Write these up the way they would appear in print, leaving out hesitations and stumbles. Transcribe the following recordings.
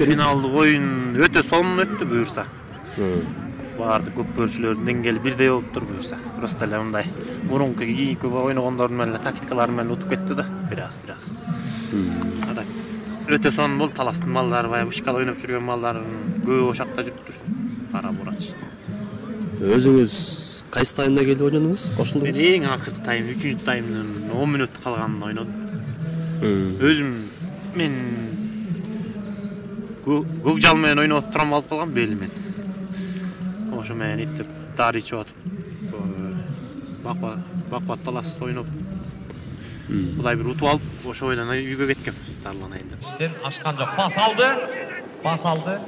беребиз. Финалдык оюн өтө сонун өттү буюрса. Баардык көпкөрчүлөрдүн деңгээли бирдей болуптур буюрса. Просто эле мындай мурунку кийинки ойногондордун менен тактикалары менен утуп кетти да, бираз. Ада өтө сонун болду. Таластын малдары баягы вышкала ойноп жүргөн малдарын көбү ошакта жүрүптүр. Кара бурач. Өзүңүз кайсы таймда келип ойнодуңуз? Кошулдуңуз? Мен эң акыркы тайм 3-чү таймдын 10 мүнөт калганында ойнодум. Өзүм мен көк жал менен ойноп турам алып калгам белимен. Ошо менен иптеп дары ичип атып баква талас ойноп Кудай бир утуп алып, ошо бойдон үйгө кеткем, дарыланайын деп. İşten aşkan жоқ. Pas aldı.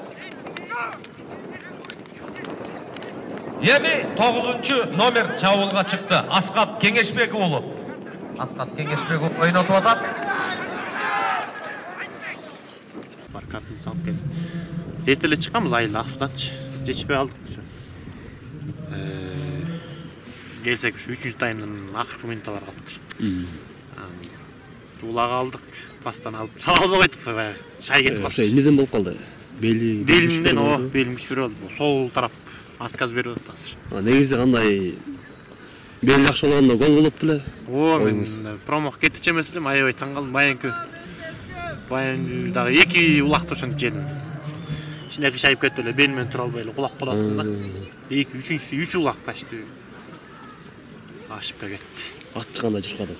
29 номер чабуулга чыкты. Аскат Кеңешбек уулу. Аскат Кеңешбек ойнотуп атат. Баркатын салып келди. Эртеле чыкканбыз айыл Аксуданчы. Жетишпей калдык ошо. Келсек ушу 3-чү таймдын акыркы минутталары калыптыр. Улага алдык, пастан алып сала албай койдук, баягы шай кетип калды. Ошо эмнеден болуп калды? Белимден, белим күчбөр болду. Сол тарап отказ берип атат азыр. Негизи кандай бел жакшы болгондо гол болот беле? Мен промох кетчү эмес элем, аябай таң калдым. Баян дагы 2 улакты ошентип жедим. Ичиндеги шайып кетти эле, белимен тура албай эле кулап калдым да. 3 улак почти ашып кетти. Атчы кандай журкады?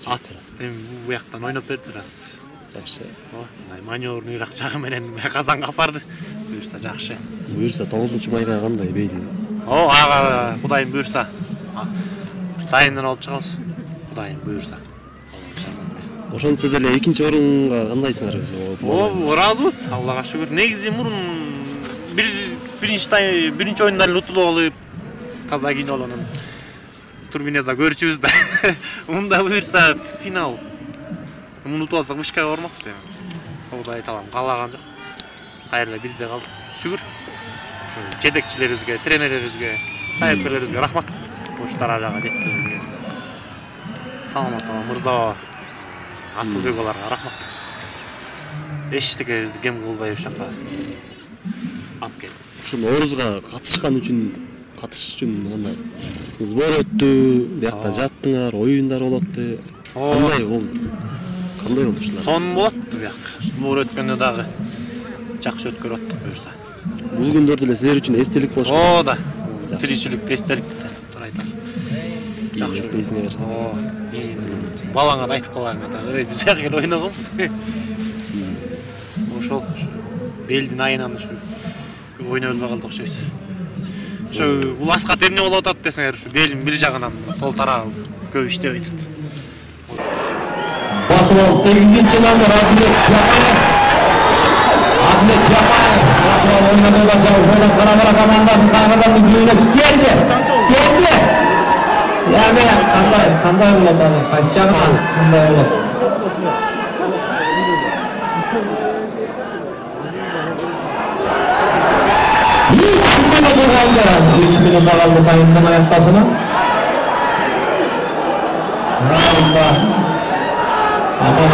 Эми бу жактан ойноп берди раз. Жакшы. Мындай маневрныйраак жагы менен Казанга апарды. Буюрса жакшы. Буюрса 9-майга кандай бейли? Ага, Кудайым буюрса. Дайындан алып чыгабыз. Кудайым буюрса. Ошончо деле 2-орунга кандайсыңар өзү? Ыраазыбыз, Аллага шүгүр. Негизи мурун биринчи оюндан эле утулуп алып, таза кийинип алганын турбинада көрчүбүз да. Мында буюрса финал. Муну утуп алсак вышкага бармакпыз эми. Кудай таалам каалаган жок. Кайра бирде калдык. Шүгүр. Ошо жетекчилерибизге, тренерлерибизге, сайыпкерлерибизге рахмат. Ош даражага жеткизүүгө. Саламат мырза. Асылбек аларга рахмат. Эчтекебизди кем кылбай ушака алып келди. Ушу Оорузга катышыш үчүн кандай сбор өттү, биякта жаттыңар, оюндар болот. Кандай болду? Кандай болду ушулар? Сон болот бияк. Сбор өткөндө дагы жакшы өткөрүп аттык буюрса. Бул күндөрдө эле силер үчүн эстелик болуш керек. Да. Тиричилик эстелик сен туура айтасың. Жакшы эстейсиңер. Балаңа да айтып калган да, биз бияка келип ойногонбуз. Ошол белдин айынан ушу ойноп элбей калдык окшойбуз. Ошо уласка эмне болуп атат десеңер, ушу белин бир жагынан сол тарабы көп иштебей атат. Басып алып 8-чи номер Ахмет Жапаев. Басып алып ойногонда жаушоодон кара-кара командасын Казандын күнүнө келди. Яны кандай болот азыр? Кайсы жагынан кандай болот? Üç minut kaldı tayından ayaktasına. Aman